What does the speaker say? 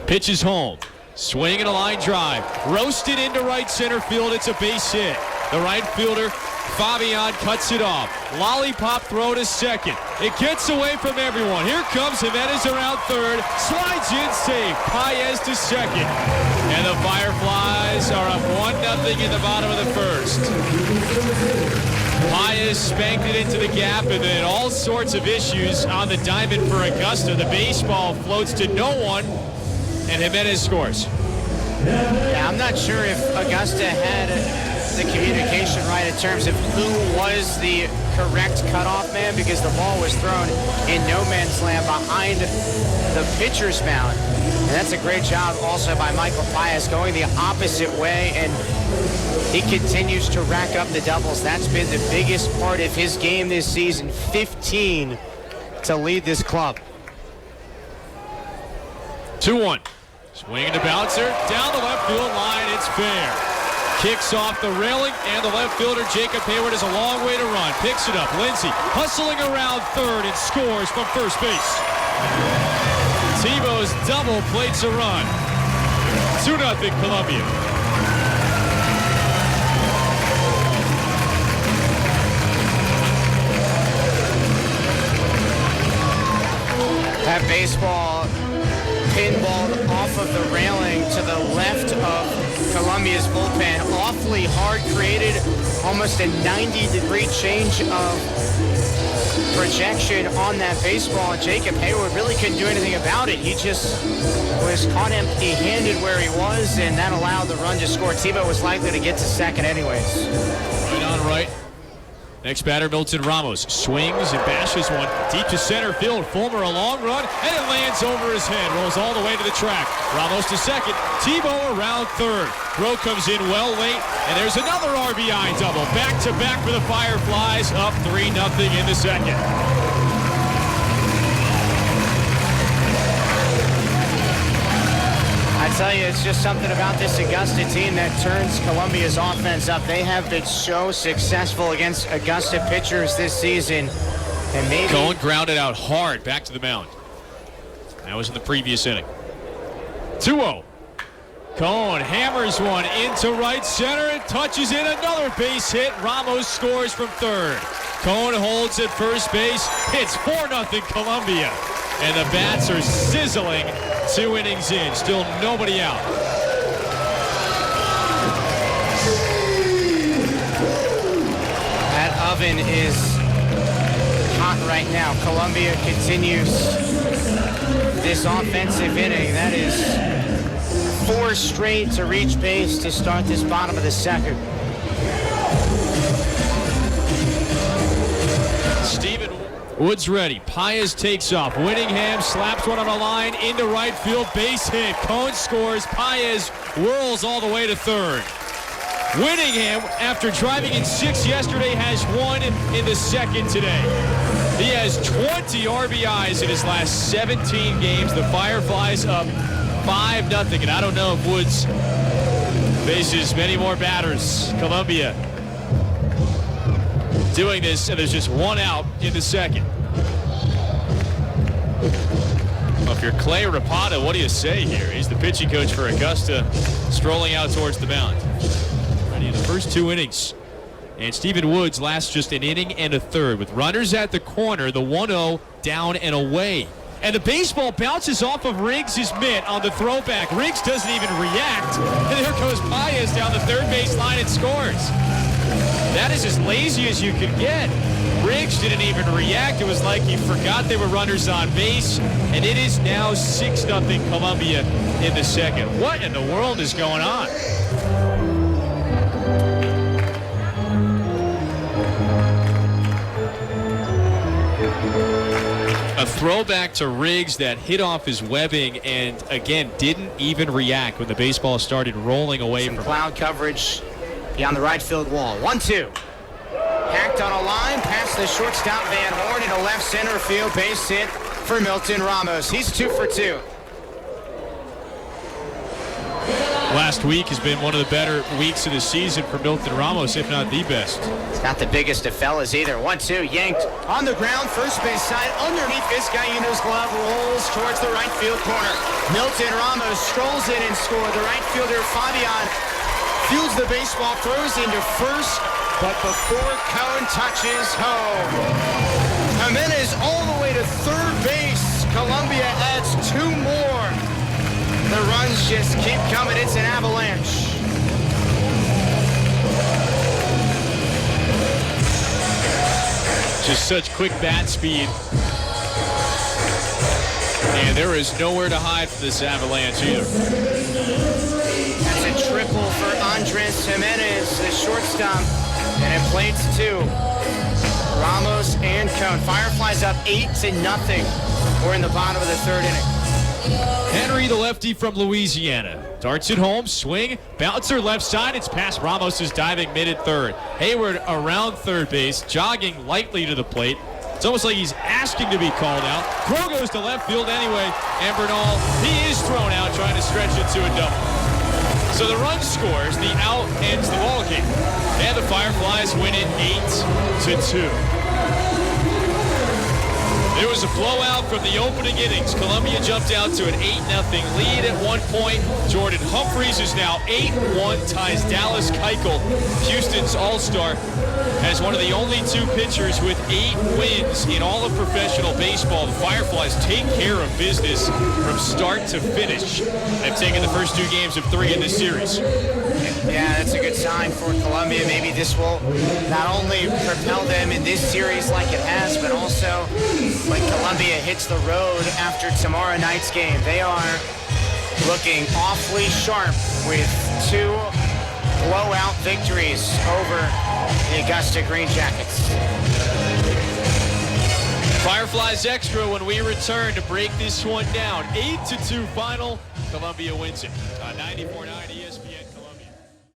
Pitch is home. Swing and a line drive. Roasted into right center field. It's a base hit. The right fielder, Fabian, cuts it off. Lollipop throw to second. It gets away from everyone. Here comes Jimenez around third. Slides in safe. Paez to second. And the Fireflies are up 1-0 in the bottom of the first. Paez spanked it into the gap, and then all sorts of issues on the diamond for Augusta. The baseball floats to no one, and Jimenez scores. Yeah, I'm not sure if Augusta had the communication right in terms of who was the correct cutoff man, because the ball was thrown in no man's land behind the pitcher's mound. And that's a great job also by Michael Paez going the opposite way, and he continues to rack up the doubles. That's been the biggest part of his game this season, 15 to lead this club. 2-1. Swinging to bouncer. Down the left field line. It's fair. Kicks off the railing, and the left fielder, Jacob Hayward, has a long way to run. Picks it up. Lindsey hustling around third and scores from first base. Tebow's double plates a run. 2-0 Columbia. That baseball pinballed off of the railing to the left of Columbia's bullpen. Awfully hard created, almost a 90-degree change of projection on that baseball. Jacob Hayward really couldn't do anything about it. He just was caught empty-handed where he was, and that allowed the run to score. Tebow was likely to get to second anyways. Right on right. Next batter, Milton Ramos. Swings and bashes one deep to center field. Fulmer a long run, and it lands over his head. Rolls all the way to the track. Ramos to second. Tebow around third. Throw comes in well late, and there's another RBI double. Back-to-back for the Fireflies, up 3-0 in the second. I tell you, it's just something about this Augusta team that turns Columbia's offense up. They have been so successful against Augusta pitchers this season. And maybe Cohen grounded out hard back to the mound. That was in the previous inning. 2-0. Cohen hammers one into right center and touches in another base hit. Ramos scores from third. Cohen holds at first base. It's 4-0 Columbia. And the bats are sizzling 2 innings in. Still nobody out. that oven is hot right now. Columbia continues this offensive inning. That is 4 straight to reach base to start this bottom of the second. Steven Woods ready. Paez takes off. Winningham slaps one on the line into right field. Base hit. Cone scores. Paez whirls all the way to third. Winningham, after driving in 6 yesterday, has 1 in the second today. He has 20 RBIs in his last 17 games. The Fireflies up 5-0. And I don't know if Woods faces many more batters. Columbia doing this, and there's just 1 out in the second. Well, if you're Clay Rapata, what do you say here? He's the pitching coach for Augusta, strolling out towards the mound. Ready in the first 2 innings. And Steven Woods lasts just an inning and a third. With runners at the corner, the 1-0 down and away. And the baseball bounces off of Riggs' mitt on the throwback. Riggs doesn't even react. And there goes Paez down the third base line and scores. That is as lazy as you can get. Riggs didn't even react. It was like he forgot there were runners on base. And it is now 6-0 Columbia in the second. What in the world is going on? A throwback to Riggs that hit off his webbing and, again, didn't even react when the baseball started rolling away from cloud coverage beyond the right field wall. 1-2. Hacked on a line past the shortstop Van Horn into left center field. Base hit for Milton Ramos. He's 2 for 2. last week has been one of the better weeks of the season for Milton Ramos, if not the best. It's not the biggest of fellas either. 1-2, yanked on the ground, first base side, underneath Vizcaíno's glove, rolls towards the right field corner. Milton Ramos strolls in and scores. The right fielder, Fabian, fields the baseball, throws into first, but before Cone touches home. Jimenez all the way to third base. Columbia adds 2 more. The runs just keep coming. It's an avalanche. Just such quick bat speed. And there is nowhere to hide for this avalanche either. That's a triple for Andres Jimenez, the shortstop. And it plates 2. Ramos and Cone. Fireflies up 8-0. We're in the bottom of the 3rd inning. Henry, the lefty from Louisiana, darts it home, swing, bouncer left side. It's past Ramos' diving mid at third. Hayward around third base, jogging lightly to the plate. It's almost like he's asking to be called out. Throw goes to left field anyway, and Bernal, he is thrown out trying to stretch it to a double. So the run scores, the out ends the ball game. And the Fireflies win it 8-2. It was a blowout from the opening innings. Columbia jumped out to an 8-0 lead at one point. Jordan Humphreys is now 8-1, ties Dallas Keuchel, Houston's all-star, as one of the only 2 pitchers with 8 wins in all of professional baseball. The Fireflies take care of business from start to finish. They've taken the first 2 games of 3 in this series. Yeah, that's a good sign for Columbia. Maybe this will not only propel them in this series like it has, but also when Columbia hits the road after tomorrow night's game. They are looking awfully sharp with 2 blowout victories over the Augusta GreenJackets. Fireflies extra when we return to break this one down. 8-2 final. Columbia wins it on 94.9 ESPN.